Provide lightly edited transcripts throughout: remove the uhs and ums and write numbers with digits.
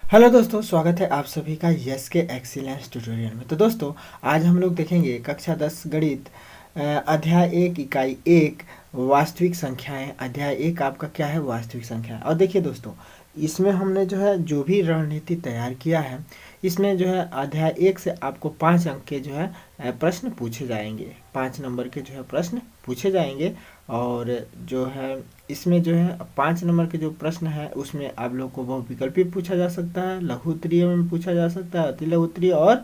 Hello दोस्तों, स्वागत है आप सभी का यस के एक्सीलेंस ट्यूटोरियल में। तो दोस्तों, आज हम लोग देखेंगे कक्षा 10 गणित अध्याय 1 इकाई 1 वास्तविक संख्याएं। अध्याय 1 आपका क्या है? वास्तविक संख्याएं। और देखिए दोस्तों, इसमें हमने जो भी रणनीति तैयार किया है, इसमें अध्याय 1 से आपको 5 अंक के प्रश्न पूछे जाएंगे। 5 नंबर के प्रश्न पूछे जाएंगे। और इसमें 5 नंबर के जो प्रश्न है उसमें आप लोग को बहुविकल्पी पूछा जा सकता है, लघु उत्तरीय में पूछा जा सकता है, अति लघु उत्तरीय और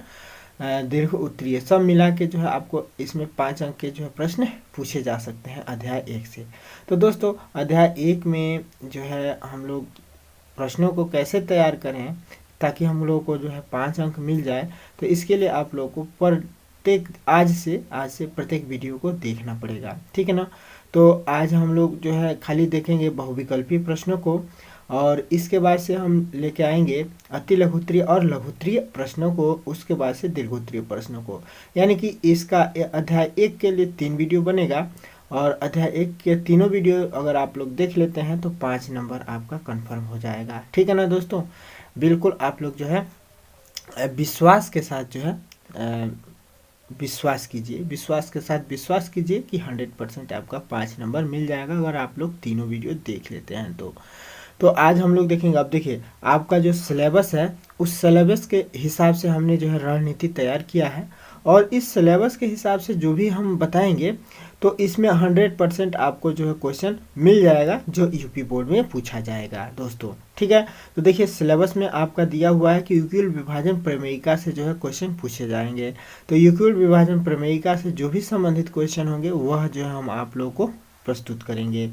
दीर्घ उत्तरीय, सब मिला के आपको इसमें 5 अंक के प्रश्न पूछे जा सकते हैं अध्याय 1 से। तो दोस्तों, अध्याय 1 में हम लोग प्रश्नों को कैसे तैयार करें ताकि हम लोग को 5 अंक मिल जाए, तो इसके लिए आप लोग को प्रत्येक आज से प्रत्येक वीडियो को देखना पड़ेगा, ठीक है ना। तो आज हम लोग खाली देखेंगे बहुविकल्पी प्रश्नों को, और इसके बाद से हम लेके आएंगे अति लघुत्तरीय और लघुत्तरीय प्रश्नों को, उसके बाद से दीर्घोत्तरीय प्रश्नों को। यानी कि इसका अध्याय 1 के लिए 3 वीडियो बनेगा, और अध्याय 1 के तीनों वीडियो अगर आप लोग देख लेते हैं तो 5 नंबर आपका कंफर्म हो जाएगा, ठीक है ना दोस्तों। बिल्कुल आप लोग विश्वास के साथ विश्वास कीजिए कि 100% आपका 5 नंबर मिल जाएगा अगर आप लोग तीनों वीडियो देख लेते हैं तो आज हम लोग देखेंगे। अब देखिए, आपका जो सिलेबस है उस सिलेबस के हिसाब से हमने रणनीति तैयार किया है, और इस सिलेबस के हिसाब से जो भी हम बताएंगे तो इसमें 100% आपको क्वेश्चन मिल जाएगा जो यूपी बोर्ड में पूछा जाएगा दोस्तों, ठीक है। तो देखिए, सिलेबस में आपका दिया हुआ है कि यूक्लिड विभाजन प्रमेयिका से क्वेश्चन पूछे जाएंगे। तो यूक्लिड विभाजन प्रमेयिका से जो भी संबंधित क्वेश्चन होंगे वह हम आप लोग को प्रस्तुत करेंगे।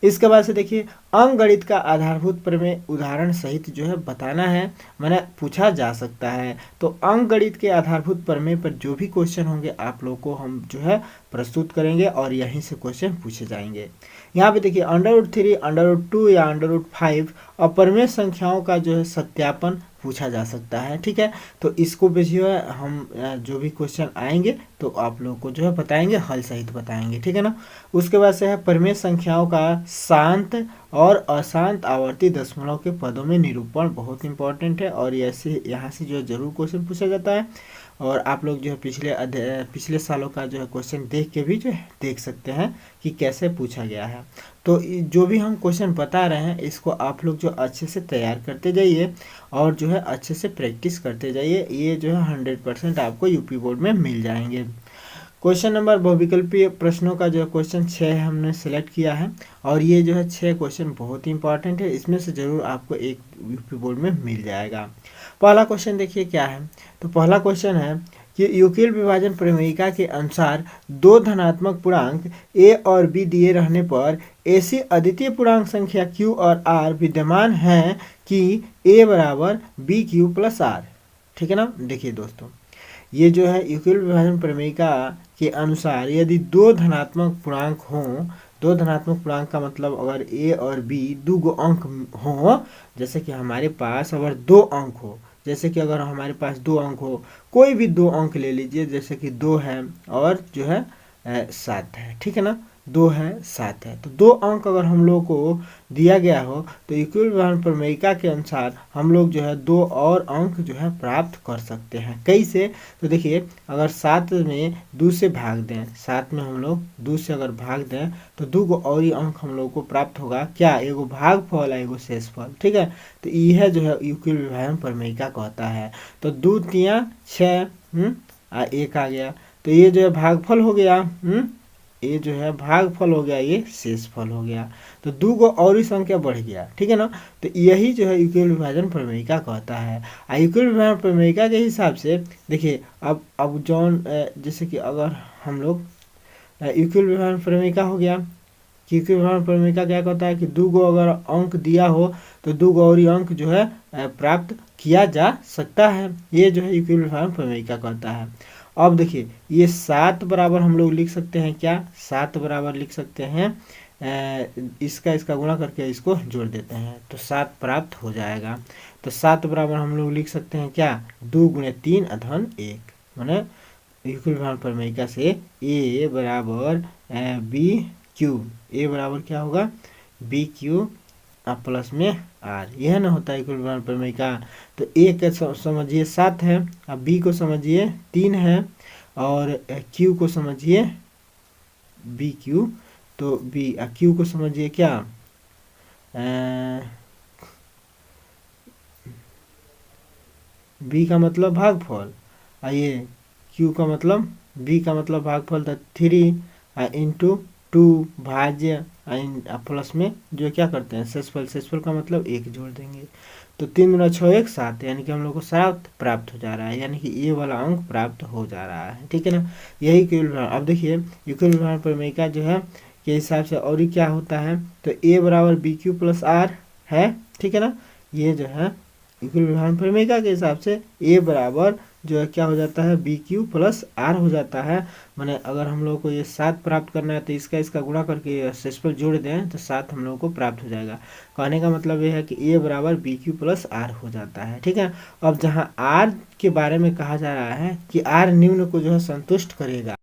इसके बाद से देखिए, अंकगणित का आधारभूत प्रमेय उदाहरण सहित बताना है, माने पूछा जा सकता है। तो अंकगणित के आधारभूत प्रमेय पर जो भी क्वेश्चन होंगे आप लोग को हम प्रस्तुत करेंगे, और यहीं से क्वेश्चन पूछे जाएंगे। यहाँ पे देखिए, √3, √2 या √5 अपरिमेय संख्याओं का सत्यापन पूछा जा सकता है, ठीक है। तो इसको भी हम जो भी क्वेश्चन आएंगे तो आप लोग को बताएंगे, हल सहित बताएंगे, ठीक है ना। उसके बाद से है परिमेय संख्याओं का शांत और अशांत आवर्ती दशमलव के पदों में निरूपण, बहुत इंपॉर्टेंट है, और ऐसे यहाँ से जरूर क्वेश्चन पूछा जाता है। और आप लोग पिछले सालों का क्वेश्चन देख के भी देख सकते हैं कि कैसे पूछा गया है। तो जो भी हम क्वेश्चन बता रहे हैं इसको आप लोग अच्छे से तैयार करते जाइए, और अच्छे से प्रैक्टिस करते जाइए। ये 100% आपको यूपी बोर्ड में मिल जाएंगे। क्वेश्चन नंबर बहुविकल्पीय प्रश्नों का क्वेश्चन 6 हमने सेलेक्ट किया है, और ये 6 क्वेश्चन बहुत ही इंपॉर्टेंट है, इसमें से जरूर आपको एक यूपी बोर्ड में मिल जाएगा। पहला क्वेश्चन देखिए क्या है। तो पहला क्वेश्चन है कि यूक्लिड विभाजन प्रमेयिका के अनुसार दो धनात्मक पूर्णांक a और b दिए रहने पर ऐसी अद्वितीय पूर्णांक संख्या q और r विद्यमान है कि a बराबर बी क्यू प्लस r, ठीक है ना। देखिए दोस्तों, ये यूक्लिड विभाजन प्रमेयिका के अनुसार यदि दो धनात्मक पूर्णांक हों, दो धनात्मक पूर्णांक का मतलब अगर a और b दो गो अंक हों, जैसे कि हमारे पास अगर दो अंक हो, जैसे कि अगर हमारे पास दो अंक हो, कोई भी दो अंक ले लीजिए, जैसे कि 2 है और 7 है, ठीक है ना। 2 है 7 है, तो दो अंक अगर हम लोग को दिया गया हो तो यूक्लिड विभाजन प्रमेयिका के अनुसार हम लोग दो और अंक प्राप्त कर सकते हैं। कैसे? तो देखिए, अगर 7 में 2 से भाग दें, 7 में हम लोग 2 से अगर भाग दें तो 2 गो और ही अंक हम लोग को प्राप्त होगा, क्या? एगो भागफल है, एगो शेषफल, ठीक है। तो यह यूक्लिड विभाजन प्रमेयिका कहता है। तो 2 तिया 6 1 आ गया, तो ये भागफल हो गया, ये भागफल हो गया, ये शेषफल हो गया। तो 2 गो और ही संख्या बढ़ गया, ठीक है ना। तो यही यूक्लिड विभाजन प्रमेयिका कहता है। यूक्लिड विभाजन प्रमेयिका के हिसाब से देखिए, अब जैसे कि अगर हम लोग यूक्लिड विभाजन प्रमेयिका हो गया, यूक्लिड विभाजन प्रमेयिका क्या कहता है कि 2 गो अगर अंक दिया हो तो 2 गो और ही अंक प्राप्त किया जा सकता है। ये यूक्लिड विभाजन प्रमेयिका कहता है। अब देखिए, ये 7 बराबर हम लोग लिख सकते हैं, क्या? 7 बराबर लिख सकते हैं, इसका गुणा करके इसको जोड़ देते हैं तो 7 प्राप्त हो जाएगा। तो 7 बराबर हम लोग लिख सकते हैं, क्या? 2 गुणे 3 अधन 1, माने यूक्लिड विभाजन प्रमेयिका से a बराबर बी क्यू, ए बराबर क्या होगा? बी क्यू प्लस में आर, यह ना होता है इक्विलिब्रियम विभाजन प्रमेय का। तो ए का समझिए 7 है, अब बी को समझिए 3 है, और क्यू को समझिए बी क्यू, तो बी क्यू को समझिए क्या बी का मतलब भागफल, ये क्यू का मतलब बी का मतलब भागफल था 3 इंटू 2 भाज्य प्लस में जो क्या करते हैं शेषफल, शेषफल का मतलब 1 जोड़ देंगे, तो 3 गुना 6 1 7, यानी कि हम लोग को 7 प्राप्त हो जा रहा है, यानी कि ये वाला अंक प्राप्त हो जा रहा है। ठीक है ना, यही इक्विलिब्रियम। अब देखिए इक्विलिब्रियम विभाजन प्रमेय का जो है के हिसाब से और ही क्या होता है, तो ए बराबर बी क्यू प्लस आर है। ठीक है ना, ये जो है इक्विलिब्रियम विभाजन प्रमेय के हिसाब से ए बराबर जो है क्या हो जाता है बी क्यू प्लस आर हो जाता है। माने अगर हम लोग को ये 7 प्राप्त करना है तो इसका गुणा करके शेषफल जोड़ दें तो 7 हम लोग को प्राप्त हो जाएगा। कहने का मतलब ये है कि ए बराबर बी क्यू प्लस आर हो जाता है। ठीक है, अब जहाँ आर के बारे में कहा जा रहा है कि आर निम्न को जो है संतुष्ट करेगा,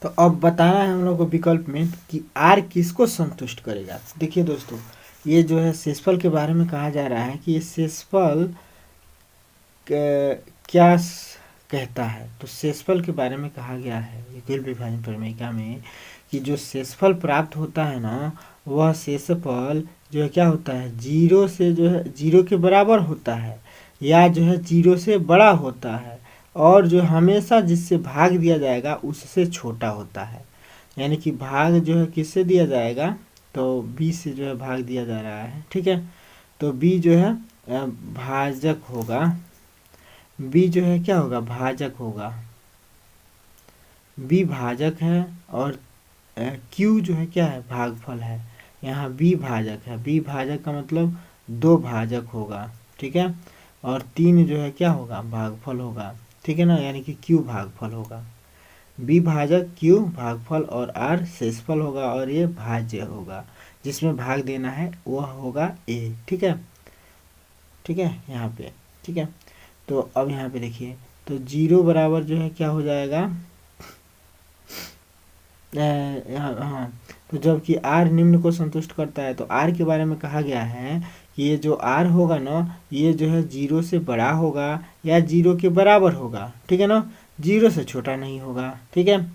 तो अब बताना है हम लोग को विकल्प में कि आर किसको संतुष्ट करेगा। देखिए दोस्तों, ये जो है शेषफल के बारे में कहा जा रहा है कि ये शेषफल क्या कहता है, तो शेषफल के बारे में कहा गया है इक्विलिब्रियम विभाजन प्रमेय में कि जो शेषफल प्राप्त होता है ना, वह शेषफल जो है क्या होता है जीरो से जो है जीरो के बराबर होता है, या जो है जीरो से बड़ा होता है, और जो हमेशा जिससे भाग दिया जाएगा उससे छोटा होता है। यानी कि भाग जो है किससे दिया जाएगा, तो बी से जो है भाग दिया जा रहा है। ठीक है, तो बी जो है भाजक होगा, बी जो है क्या होगा भाजक होगा, बी भाजक है, और क्यू जो है क्या है भागफल है। यहाँ बी भाजक है, बी भाजक का मतलब 2 भाजक होगा। ठीक है, और 3 जो है क्या होगा भागफल होगा। ठीक है ना, यानी कि क्यू भागफल होगा, बी भाजक क्यू भागफल और आर शेषफल होगा, और ये भाज्य होगा, जिसमें भाग देना है वह होगा ए। ठीक है, ठीक है यहाँ पे। ठीक है, तो अब यहाँ पे देखिए, तो 0 बराबर जो है क्या हो जाएगा हाँ, तो जबकि आर निम्न को संतुष्ट करता है, तो आर के बारे में कहा गया है कि ये जो आर होगा ना, ये जो है 0 से बड़ा होगा या 0 के बराबर होगा। ठीक है ना, 0 से छोटा नहीं होगा। ठीक है,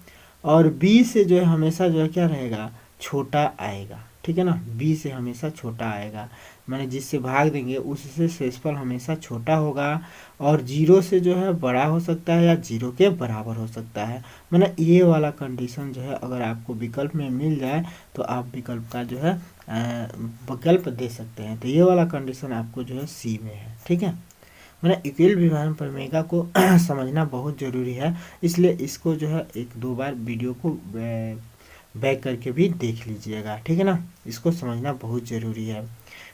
और बी से जो है हमेशा जो है क्या रहेगा छोटा आएगा। ठीक है ना, बी से हमेशा छोटा आएगा, माने जिससे भाग देंगे उससे शेषफल हमेशा छोटा होगा, और 0 से जो है बड़ा हो सकता है या 0 के बराबर हो सकता है। माने ये वाला कंडीशन जो है अगर आपको विकल्प में मिल जाए तो आप विकल्प का जो है विकल्प दे सकते हैं। तो ये वाला कंडीशन आपको जो है सी में है। ठीक है, मैंने इक्विलिब्रियम विभाजन प्रमेय को समझना बहुत ज़रूरी है, इसलिए इसको जो है 1-2 बार वीडियो को बैक करके भी देख लीजिएगा। ठीक है ना, इसको समझना बहुत ज़रूरी है।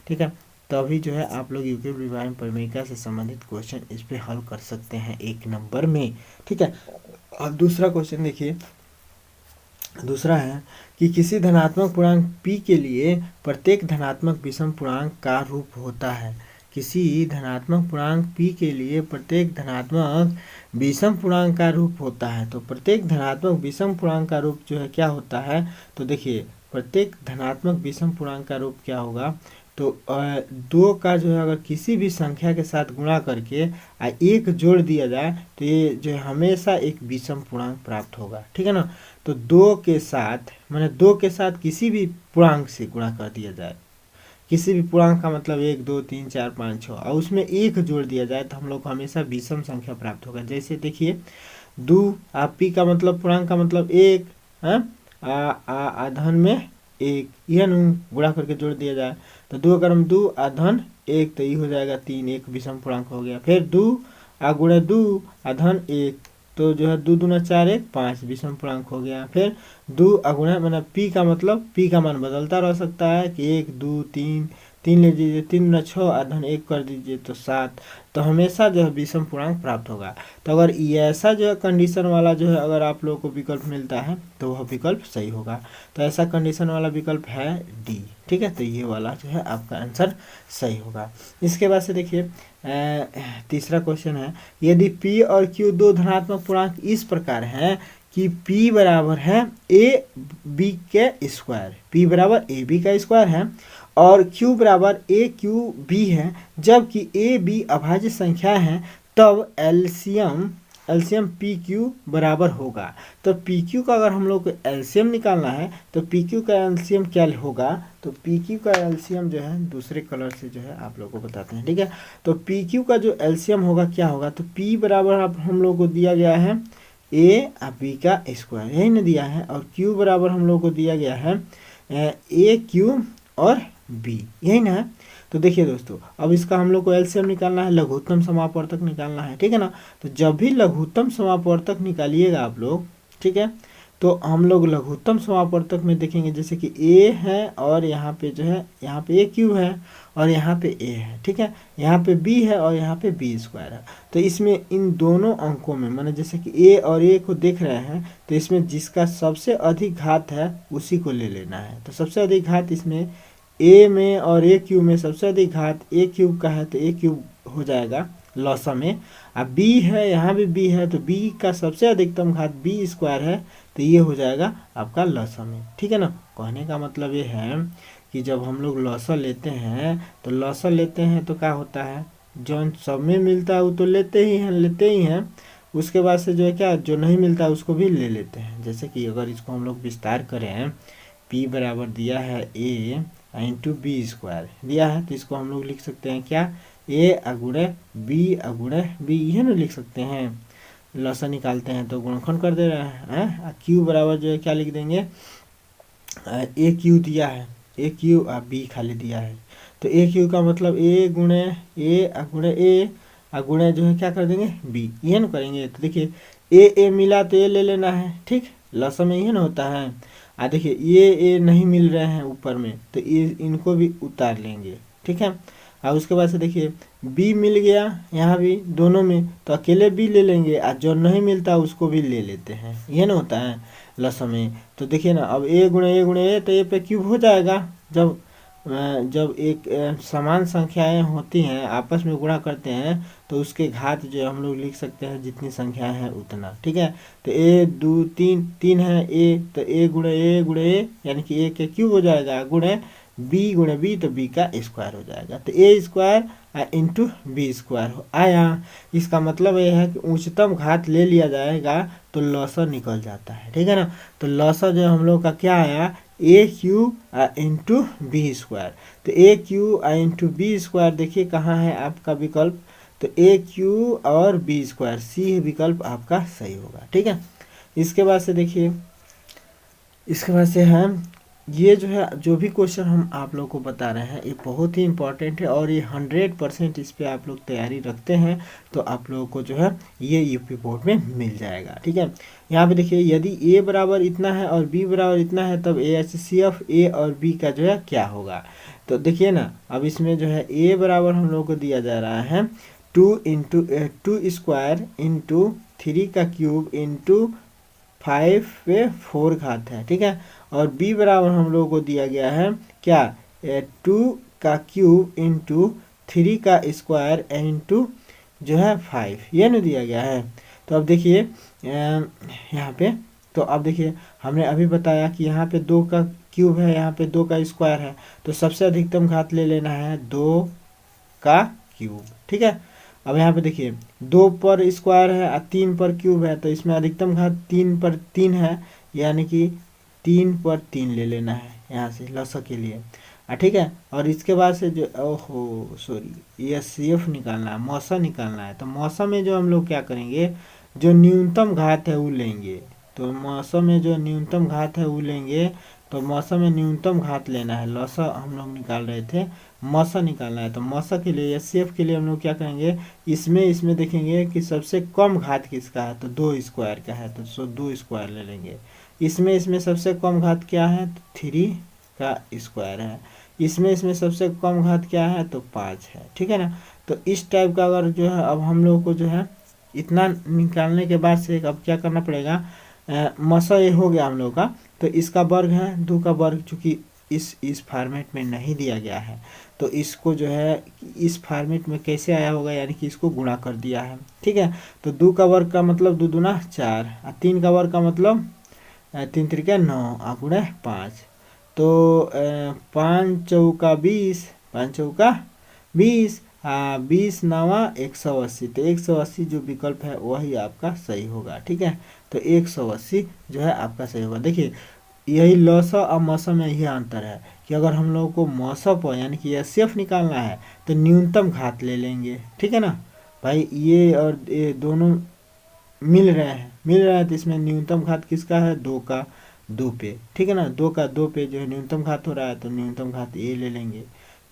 ठीक है, तभी जो है आप लोग इक्विलिब्रियम विभाजन प्रमेय से संबंधित क्वेश्चन इस पे हल कर सकते हैं 1 नंबर में। ठीक है, अब दूसरा क्वेश्चन देखिए, दूसरा है कि किसी धनात्मक पूर्णांक p के लिए प्रत्येक धनात्मक विषम पूर्णांक का रूप होता है। किसी धनात्मक पूर्णांक p के लिए प्रत्येक धनात्मक विषम पूर्णांक का रूप होता है। तो प्रत्येक धनात्मक विषम पूर्णांक का रूप जो है क्या होता है, तो देखिए प्रत्येक धनात्मक विषम पूर्णांक का रूप क्या होगा, तो 2 का जो है अगर किसी भी संख्या के साथ गुणा करके 1 जोड़ दिया जाए तो ये जो है हमेशा एक विषम पूर्णांक प्राप्त होगा। ठीक है ना, तो 2 के साथ माने 2 के साथ किसी भी पूर्णांक से गुणा कर दिया जाए, किसी भी पूर्णांक का मतलब 1 2 3 4 5 6, और उसमें 1 जोड़ दिया जाए तो हम लोग को हमेशा विषम संख्या प्राप्त होगा। जैसे देखिए 2 p का मतलब पूर्णांक का मतलब 1 है, धन में 1, यह गुणा करके जोड़ दिया जाए तो 2 अगर हम 2 धन 1 तो ये हो जाएगा 3, एक विषम पूर्णांक हो गया। फिर 2 गुणा 2 धन 1 तो जो है 2 दूना 4 1 5 विषम पूर्णांक हो गया। फिर 2 गुणा मतलब p का मतलब p का मान बदलता रह सकता है कि 1 2 3 3 ले लीजिए, 3 गुना 6 धन 1 कर दीजिए तो 7, तो हमेशा जो है विषम पूर्णांक प्राप्त होगा। तो अगर ऐसा जो है कंडीशन वाला जो है अगर आप लोगों को विकल्प मिलता है तो वह विकल्प सही होगा। तो ऐसा कंडीशन वाला विकल्प है डी। ठीक है, तो ये वाला जो है आपका आंसर सही होगा। इसके बाद से देखिए तीसरा क्वेश्चन है, यदि p और q 2 धनात्मक पूर्णांक इस प्रकार हैं कि p बराबर है a b के स्क्वायर, p बराबर a b का स्क्वायर है और q बराबर ए क्यू बी है, जबकि ए बी अभाज्य संख्या है, तब एलसीएम पी क्यू बराबर होगा। तो पी क्यू का अगर हम लोग को एलसीएम निकालना है तो पी क्यू का एलसीएम क्या होगा, तो पी क्यू का एलसीएम जो है दूसरे कलर से जो है आप लोग को बताते हैं, ठीक है। तो पी क्यू का जो एलसीएम होगा क्या होगा, तो पी बराबर अब हम लोग को दिया गया है ए और बी का स्क्वायर, यही ना दिया है, और क्यू बराबर हम लोग को दिया गया है ए क्यू और बी, यही ना है। तो देखिए दोस्तों, अब इसका हम लोग को एलसीएम निकालना है, लघुत्तम समापवर्तक निकालना है, ठीक है ना। तो जब भी लघुत्तम समापवर्तक निकालिएगा आप लोग, ठीक है, तो हम लोग लघुत्तम समापवर्तक में देखेंगे जैसे कि ए है और यहाँ पे जो है, यहाँ पे ए क्यू है और यहाँ पे ए है, ठीक है, यहाँ पे बी है और यहाँ पे बी स्क्वायर है। तो इसमें इन दोनों अंकों में माने जैसे कि ए और ए को देख रहे हैं, तो इसमें जिसका सबसे अधिक घात है उसी को ले लेना है। तो सबसे अधिक घात इसमें ए में और ए क्यूब में सबसे अधिक घात ए क्यूब का है, तो ए क्यूब हो जाएगा लॉसा में। अब बी है, यहाँ भी बी है, तो बी का सबसे अधिकतम घात बी स्क्वायर है, तो ये हो जाएगा आपका लॉसा में, ठीक है ना। कहने का मतलब ये है कि जब हम लोग लॉसा लेते हैं तो लॉसा लेते हैं तो क्या होता है, जो सब में मिलता है वो तो लेते ही हैं, उसके बाद से जो है क्या, जो नहीं मिलता है उसको भी ले लेते हैं। जैसे कि अगर इसको हम लोग विस्तार करें, p बराबर दिया है a इंटू बी स्क्वायर दिया है, तो इसको हम लोग लिख सकते हैं क्या, a अगुणे बी, यह ना लिख सकते हैं। लॉसा निकालते हैं तो गुणनखंड कर दे रहे हैं, q बराबर जो है क्या लिख देंगे, ए क्यू दिया है, ए क्यू और बी खाली दिया है, तो ए क्यू का मतलब ए गुणे अगुणे जो है क्या कर देंगे बी, ये ना करेंगे। तो देखिए ए मिला तो ए ले लेना है, ठीक, लॉसा में यही ना होता है। देखिए ये नहीं मिल रहे हैं ऊपर में, तो ये इनको भी उतार लेंगे, ठीक है। और उसके बाद से देखिए बी मिल गया यहाँ भी दोनों में, तो अकेले बी ले लेंगे, और जो नहीं मिलता उसको भी ले लेते हैं, ये ना होता है लॉसा में। तो देखिए ना, अब ए गुणे ए तो ए पे क्यूब हो जाएगा। जब एक समान संख्याएं होती हैं आपस में गुणा करते हैं तो उसके घात जो हम लोग लिख सकते हैं जितनी संख्याएं हैं उतना, ठीक है। तो ए दो तीन है ए, तो ए गुणे ए यानी कि ए के क्यूब हो जाएगा, गुणे बी तो बी का स्क्वायर हो जाएगा, तो ए स्क्वायर इंटू बी स्क्वायर आया। इसका मतलब ये है कि उच्चतम घात ले लिया जाएगा तो लॉसा निकल जाता है, ठीक है ना। तो लॉसा जो हम लोग का क्या आया, ए क्यू इंटू बी स्क्वायर। तो ए क्यू इंटू बी स्क्वायर देखिए कहाँ है आपका विकल्प, तो ए क्यू और बी स्क्वायर, सी विकल्प आपका सही होगा, ठीक है। इसके बाद से देखिए, इसके बाद से हम ये जो है जो भी क्वेश्चन हम आप लोग को बता रहे हैं ये बहुत ही इंपॉर्टेंट है, और ये 100% इस पे आप लोग तैयारी रखते हैं तो आप लोगों को जो है ये यूपी बोर्ड में मिल जाएगा, ठीक है। यहाँ पे देखिए यदि ए बराबर इतना है और बी बराबर इतना है तब AHCF ए और बी का जो है क्या होगा। तो देखिए ना, अब इसमें जो है ए बराबर हम लोग को दिया जा रहा है 2 स्क्वायर इंटू 3 का क्यूब इंटू 5 पे 4 घात है, ठीक है। और b बराबर हम लोगों को दिया गया है क्या, 2 का क्यूब इंटू 3 का स्क्वायर इंटू जो है 5, ये नहीं दिया गया है। तो अब देखिए यहाँ पे, तो अब देखिए हमने अभी बताया कि यहाँ पे 2 का क्यूब है, यहाँ पे 2 का स्क्वायर है, तो सबसे अधिकतम घात ले लेना है 2 का क्यूब, ठीक है। अब यहाँ पे देखिए 2 पर स्क्वायर है और 3 पर क्यूब है, तो इसमें अधिकतम घात 3 पर 3 है, यानी कि 3 पर 3 ले लेना है यहाँ से लॉसा के लिए, ठीक है। और इसके बाद से जो ये CF निकालना है, मौसा निकालना है। तो मौसा में जो हम लोग क्या करेंगे, जो न्यूनतम घात है वो लेंगे, तो मौसा में जो न्यूनतम घात है वो लेंगे, तो मौसा में न्यूनतम घात लेना है। लॉसा हम लोग निकाल रहे थे, मौसा निकालना है, तो मौसा के लिए या CF के लिए हम लोग क्या करेंगे, इसमें देखेंगे कि सबसे कम घात किसका है, तो 2 स्क्वायर का है, तो 2 स्क्वायर ले लेंगे। इसमें सबसे कम घात क्या है, तो 3 का स्क्वायर है। इसमें सबसे कम घात क्या है, तो 5 है, ठीक है ना। तो इस टाइप का अगर जो है, अब हम लोग को जो है इतना निकालने के बाद से अब क्या करना पड़ेगा, मौसा ये हो गया हम लोग का, तो इसका वर्ग है 2 का वर्ग, चूँकि इस फॉर्मेट में नहीं दिया गया है, तो इसको जो है इस फॉर्मेट में कैसे आया होगा, यानी कि इसको गुणा कर दिया है, ठीक है। तो 2 का वर्ग का मतलब 2 दूना 4, 3 का वर्ग का मतलब 3 त्रिका 9 गुणे 5, तो 5 चौका 20, 5 चौका 20, 20 नवा 180, तो 180 जो विकल्प है वही आपका सही होगा। ठीक है, तो 180 जो है आपका सही होगा। देखिए यही लौसा और मौसम में यही अंतर है कि अगर हम लोगों को मौसम पर यानी कि एचसीएफ निकालना है तो न्यूनतम घात ले लेंगे। ठीक है ना भाई, ये और ये दोनों मिल रहे हैं तो इसमें न्यूनतम घात किसका है, 2 का 2 पे। ठीक है ना, 2 का 2 पे जो है न्यूनतम घात हो रहा है तो न्यूनतम घात ये ले लेंगे।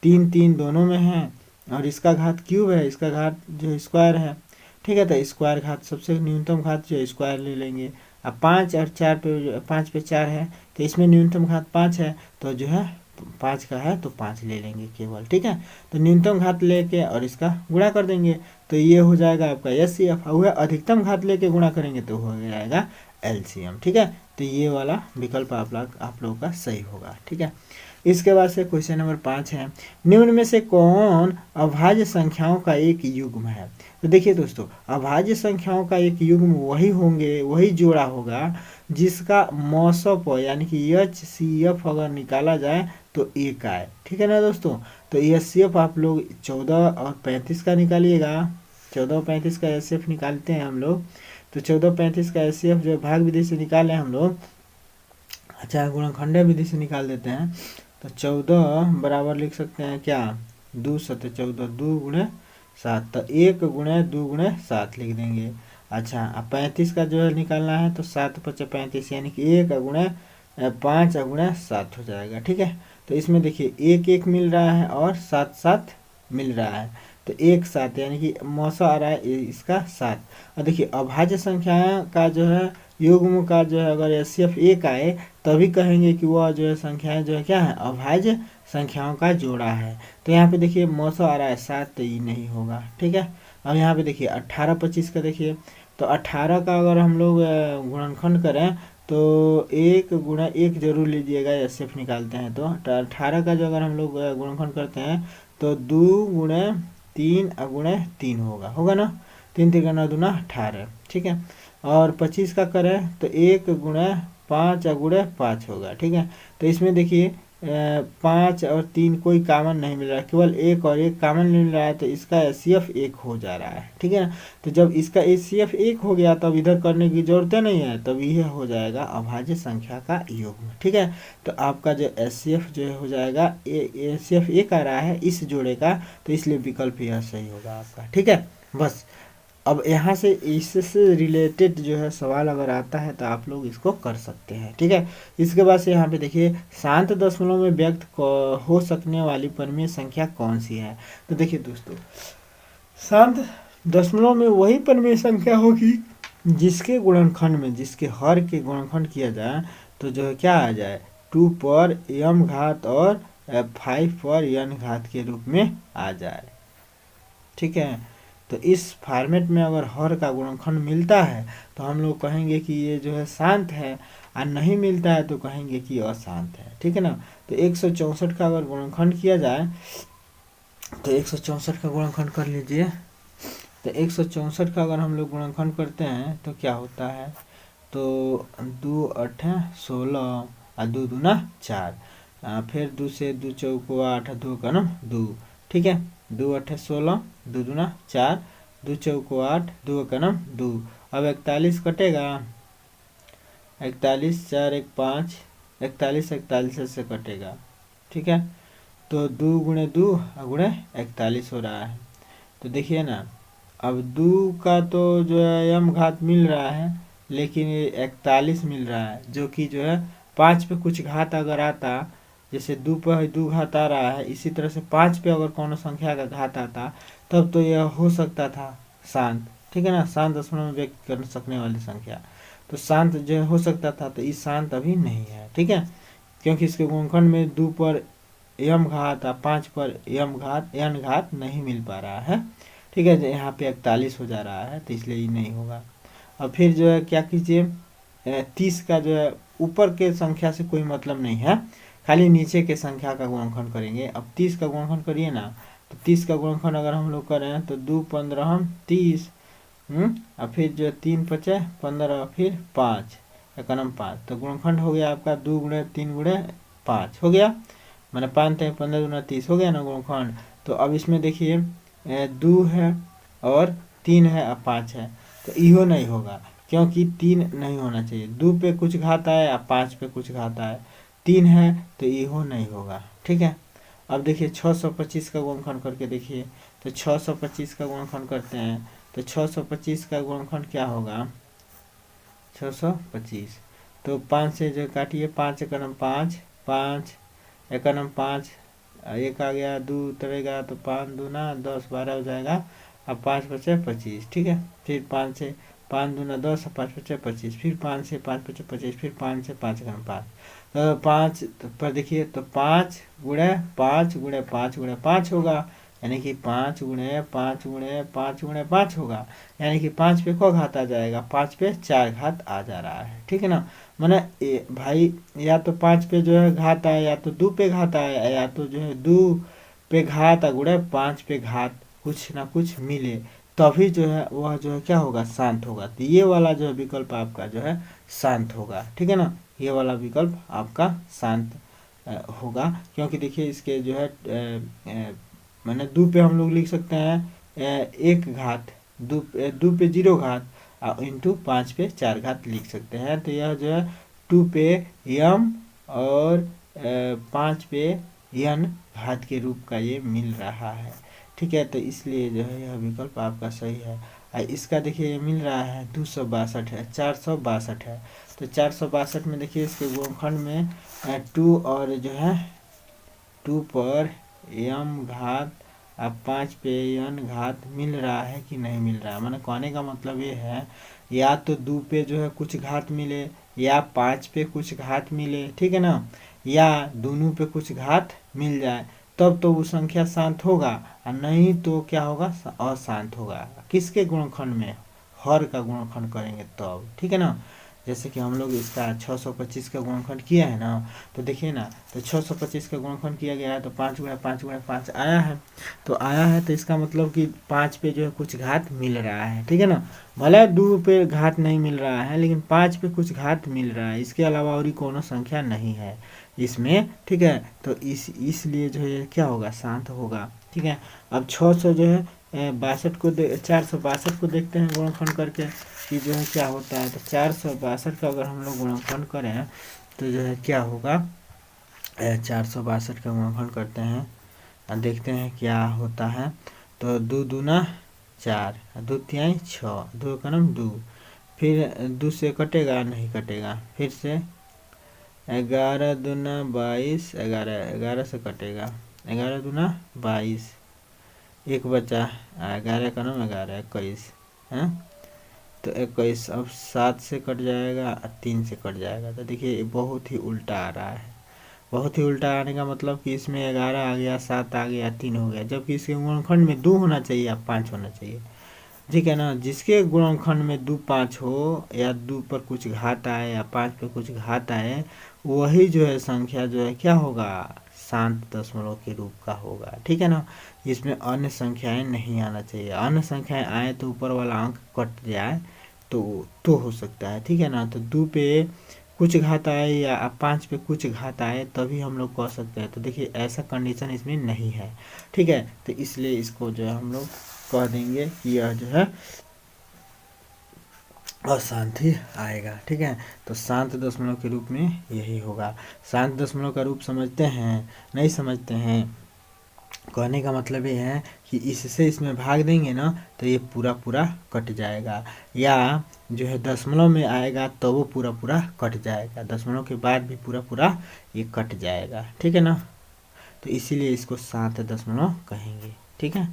3 3 दोनों में है और इसका घात क्यूब है, इसका घात जो स्क्वायर है। ठीक है, तो स्क्वायर घात सबसे न्यूनतम घात जो है स्क्वायर ले लेंगे। अब 5 और 4 पे 5 पे 4 है तो इसमें न्यूनतम घात 5 है तो जो है 5 का है तो 5 ले लेंगे केवल। ठीक है, तो न्यूनतम घात लेके और इसका गुणा कर देंगे तो ये हो जाएगा आपका एचसीएफ। और अधिकतम घात लेके गुणा करेंगे तो हो जाएगा एलसीएम। ठीक है, तो ये वाला विकल्प आप लोगों का सही होगा। ठीक है, इसके बाद से क्वेश्चन नंबर 5 है, निम्न में से कौन अभाज्य संख्याओं का एक युग्म है। तो देखिए दोस्तों, अभाज्य संख्याओं का एक युग्म वही जोड़ा होगा जिसका मौसप यानी कि एचसीएफ अगर निकाला जाए तो 1 आए। ठीक है ना दोस्तों, तो एचसीएफ आप लोग 14 और 35 का निकालिएगा। 14 और 35 का एचसीएफ निकालते हैं हम लोग, तो 14 35 का एचसीएफ जो भाग विधि से निकाले हम लोग, अच्छा गुणनखंड विधि से निकाल देते हैं। तो 14 बराबर लिख सकते हैं क्या, 2 7 14, 2 गुणे 7, तो 1 गुणे 2 गुणे 7 लिख देंगे। अच्छा अब 35 का जो है निकालना है तो 7 5 35 यानी कि 1 गुणे 5 गुणे 7 हो जाएगा। ठीक है, तो इसमें देखिए 1 1 मिल रहा है और 7 7 मिल रहा है तो 1 7 यानी कि मौसा आ रहा है इसका 7। और देखिए अभाज्य संख्या का जो है युग्म का जो है अगर एचसीएफ 1 आए तभी कहेंगे कि वह जो है संख्याएं जो है क्या है, अभाज्य संख्याओं का जोड़ा है। तो यहाँ पे देखिए मौसा आ रहा है 7 तो ये नहीं होगा। ठीक है, अब यहाँ पे देखिए 18 25 का देखिए, तो 18 का अगर हम लोग गुणनखंड करें तो 1 गुणा 1 जरूर लीजिएगा, एचसीएफ निकालते हैं तो 18 का जो अगर हम लोग गुणनखंड करते हैं तो 2 गुणे 3 गुणे 3 होगा ना, 3 3 9 दूना 18। ठीक है, और 25 का करें तो 1 गुणे 5 गुणे 5 होगा। ठीक है, तो इसमें देखिए 5 और 3 कोई कॉमन नहीं मिल रहा है, केवल 1 और 1 कॉमन मिल रहा है तो इसका एचसीएफ 1 हो जा रहा है। ठीक है ना, तो जब इसका एचसीएफ 1 हो गया तब इधर करने की जरूरत नहीं है, तब यह हो जाएगा अभाज्य संख्या का युग्म। ठीक है, तो आपका जो एचसीएफ जो हो जाएगा एचसीएफ 1 आ रहा है इस जोड़े का, तो इसलिए विकल्प यह सही होगा आपका। ठीक है, बस अब यहाँ से इससे रिलेटेड जो है सवाल अगर आता है तो आप लोग इसको कर सकते हैं। ठीक है, इसके बाद से यहाँ पे देखिए शांत दशमलव में व्यक्त हो सकने वाली परिमेय संख्या कौन सी है। तो देखिए दोस्तों, शांत दशमलव में वही परिमेय संख्या होगी जिसके गुणनखंड में, जिसके हर के गुणनखंड किया जाए तो जो है क्या आ जाए, 2 पर m घात और 5 पर n घात के रूप में आ जाए। ठीक है, तो इस फॉर्मेट में अगर हर का गुणनखंड मिलता है तो हम लोग कहेंगे कि ये जो है शांत है, और नहीं मिलता है तो कहेंगे कि अशांत है। ठीक है ना, तो 164 का अगर गुणनखंड किया जाए तो 164 का गुणनखंड कर लीजिए, तो 164 का अगर हम लोग गुणनखंड करते हैं तो क्या होता है, तो 2 8 16 और 2 दूना 4, फिर 2 से 2 चौको 8, 2 का 2। ठीक है, 2 8 16, 2 दूना 4, 2 चौको 8, 2 का 2। अब 41 कटेगा, 41 4 1 5, 41 41 से कटेगा। ठीक है, तो 2 गुणे 2 गुणे 41 हो रहा है। तो देखिए ना, अब 2 का तो जो है m घात मिल रहा है लेकिन ये 41 मिल रहा है, जो कि जो है 5 पे कुछ घात अगर आता, जैसे 2 पे 2 घात आ रहा है, इसी तरह से 5 पे अगर कौन संख्या का घात आता तब तो यह हो सकता था शांत। ठीक है ना, शांत दशमलव में व्यक्त कर सकने वाली संख्या, तो शांत जो हो सकता था, तो इस शांत अभी नहीं है। ठीक है, क्योंकि इसके गुणनखंड में 2 पर m घात 5 पर m घात n घात नहीं मिल पा रहा है। ठीक है, यहाँ पे 41 हो जा रहा है तो इसलिए ये नहीं होगा। अब फिर जो है क्या कीजिए, 30 का जो है ऊपर के संख्या से कोई मतलब नहीं है, खाली नीचे के संख्या का गुणनखंड करेंगे। अब 30 का गुणनखंड करिए ना, तो 30 का गुणनखंड अगर हम लोग करें तो 2 15 30, और फिर जो 3 5 15, फिर 5 1 5, तो गुणनखंड हो गया आपका 2 गुणे 3 गुणे 5 हो गया, मैंने 5 3 15 दूना 30 हो गया ना गुणनखंड। तो अब इसमें देखिए 2 है और 3 है और 5 है, तो इहो नहीं होगा क्योंकि 3 नहीं होना चाहिए। 2 पे कुछ घात आए और 5 पे कुछ घात आए, 3 है तो इहो नहीं होगा। ठीक है, अब देखिए 625 का गुणनखंड करके देखिए, तो 625 का गुणनखंड करते हैं तो 625 का गुणनखंड क्या होगा 625। तो 5 से जो काटिए, 5 एकम 5, 5 एकम 5, एक आ गया, 2 उतरेगा तो 5 दूना 10 12 हो जाएगा, अब 5 बचे 25। ठीक है, फिर 5 से 5 दूना 10, 5 बचे 25, फिर 5 से 5 बचे 25, फिर 5 से 5 एकम 5, तो 5 पर देखिए तो 5 गुणे 5 गुणे 5 गुणे 5 होगा, यानी कि 5 गुणे 5 गुणे 5 गुणे 5 होगा, यानी कि 5 पे को घात आ जाएगा, 5 पे 4 घात आ जा रहा है। ठीक है ना, मैंने भाई या तो 5 पे जो है घात आए, या तो 2 पे घात आए, या तो जो है 2 पे घात गुणे 5 पे घात कुछ ना कुछ मिले, तभी जो है वह जो है क्या होगा शांत होगा। तो ये वाला जो है विकल्प आपका जो है शांत होगा। ठीक है ना, ये वाला विकल्प आपका शांत होगा, क्योंकि देखिए इसके जो है मैंने 2 पे हम लोग लिख सकते हैं 1 घात, 2 पे 0 घात इंटू 5 पे 4 घात लिख सकते हैं। तो यह जो है 2 पे यम और 5 पे यन घात के रूप का ये मिल रहा है। ठीक है, तो इसलिए जो है यह विकल्प आपका सही है। इसका देखिए ये मिल रहा है 262 है, 462 है। तो 462 में देखिए इसके गुणनखंड में 2 और जो है 2 पर यम घात अब 5 पे यन घात मिल रहा है कि नहीं मिल रहा है। मैंने कहने का मतलब ये है, या तो 2 पे जो है कुछ घात मिले, या 5 पे कुछ घात मिले, ठीक है ना, या दोनों पे कुछ घात मिल जाए, तब तो वो संख्या शांत होगा, और नहीं तो क्या होगा अशांत होगा। किसके गुणनखंड में, हर का गुणनखंड करेंगे तब। ठीक है ना, जैसे कि हम लोग इसका 625 का गुणनखंड किया है ना, तो देखिए ना, तो 625 का गुणनखंड किया गया है तो 5 गुणा 5 गुणा 5 आया है, तो आया है तो इसका मतलब कि 5 पे जो है कुछ घात मिल रहा है। ठीक है ना, भले 2 पे घात नहीं मिल रहा है, लेकिन 5 पे कुछ घात मिल रहा है, इसके अलावा और कोनो संख्या नहीं है इसमें। ठीक है, तो इसलिए जो है क्या होगा शांत होगा। ठीक है, अब 600 जो है 62 को 462 को देखते हैं गुणनखंड करके कि जो है क्या होता है। तो 462 का अगर हम लोग गुणनखंड करें तो जो है क्या होगा, 462 का गुणनखंड करते हैं और देखते हैं क्या होता है। तो 2 दूना 4, 2 तिहाई 6, 2 एकम 2, फिर 2 से कटेगा नहीं कटेगा, फिर से 11 दूना 22, 11 से कटेगा, 11 दूना 22, एक बचा 11 एकम 11 21 है, तो 21 अब 7 से कट जाएगा, 3 से कट जाएगा। तो देखिए बहुत ही उल्टा आ रहा है, बहुत ही उल्टा आने का मतलब कि इसमें 11 आ गया, 7 आ गया, 3 हो गया, जबकि इसके गुणनखंड में 2 होना चाहिए या 5 होना चाहिए। ठीक है ना, जिसके गुणनखंड में 2 5 हो, या 2 पर कुछ घात आए या 5 पर कुछ घात आए, वही जो है संख्या जो है क्या होगा शांत दशमलव के रूप का होगा। ठीक है ना, इसमें अन्य संख्याएं नहीं आना चाहिए, अन्य संख्याएं आए तो ऊपर वाला अंक कट जाए तो हो सकता है। ठीक है ना, तो 2 पे कुछ घात आए या 5 पे कुछ घात आए तभी हम लोग कह सकते हैं। तो देखिए ऐसा कंडीशन इसमें नहीं है। ठीक है, तो इसलिए इसको जो है हम लोग कह देंगे कि यह जो है अशांत ही आएगा। ठीक है, तो शांत दशमलव के रूप में यही होगा। शांत दशमलव का रूप समझते हैं, नहीं समझते हैं, कहने का मतलब ये है कि इससे इसमें भाग देंगे ना तो ये पूरा पूरा कट जाएगा, या जो है दशमलव में आएगा तो वो पूरा पूरा कट जाएगा, दशमलव के बाद भी पूरा पूरा ये कट जाएगा। ठीक है ना, तो इसीलिए इसको शांत दशमलव कहेंगे। ठीक है,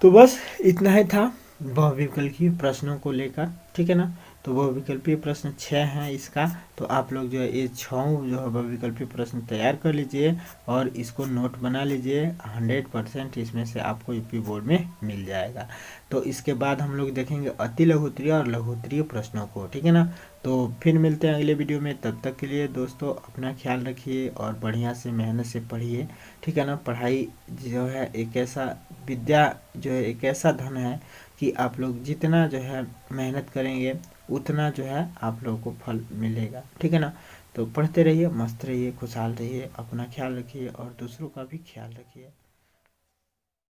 तो बस इतना ही था बहुविकल्पीय प्रश्नों को लेकर। ठीक है ना, तो बहुविकल्पीय प्रश्न 6 हैं इसका, तो आप लोग जो है ये 6 जो है बहुविकल्पीय प्रश्न तैयार कर लीजिए और इसको नोट बना लीजिए। 100% इसमें से आपको यूपी बोर्ड में मिल जाएगा। तो इसके बाद हम लोग देखेंगे अति लघुत्तरीय और लघुत्तरीय प्रश्नों को। ठीक है ना, तो फिर मिलते हैं अगले वीडियो में। तब तक के लिए दोस्तों अपना ख्याल रखिए और बढ़िया से मेहनत से पढ़िए। ठीक है ना, पढ़ाई जो है एक ऐसा विद्या जो है एक ऐसा धन है कि आप लोग जितना जो है मेहनत करेंगे उतना जो है आप लोगों को फल मिलेगा। ठीक है ना, तो पढ़ते रहिए, मस्त रहिए, खुशहाल रहिए, अपना ख्याल रखिए और दूसरों का भी ख्याल रखिए।